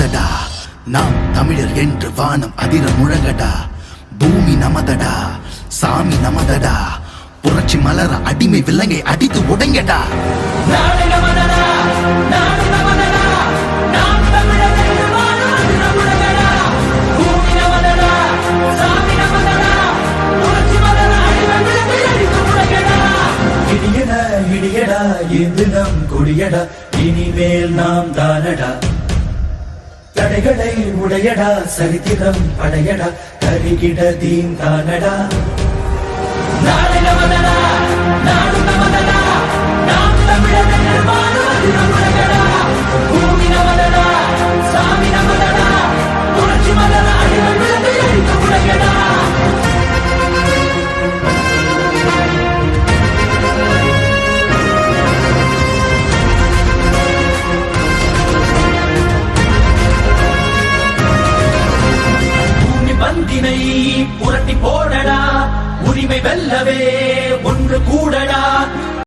நமதடா, நாம் தமிழர் என்று வானம் அதிர முழங்கடா. பூமி நமதடா, சாமி நமதடா, புரட்சி மலர அடிமை விலங்கை அடித்து உடைங்கடா. இடியடா இடியடா இது நம் கொடியடா, இனிமேல் நாம் தானடா. தடைகளை உடையடா, சரித்திரம் படையடா, கருகிட தீன் தானடா. நாடு நமதடா, நாடு நமதடா, நாம் தமிழர்கள் வாழ்வதிடா. பூமி நமதடா, சாமி நமதடா, புரட்சி மலர அடிமை விழுந்து எரித்து உடையடா. பந்தினை புரட்டி போடடா, உரிமை வெல்லவே ஒன்று கூடடா.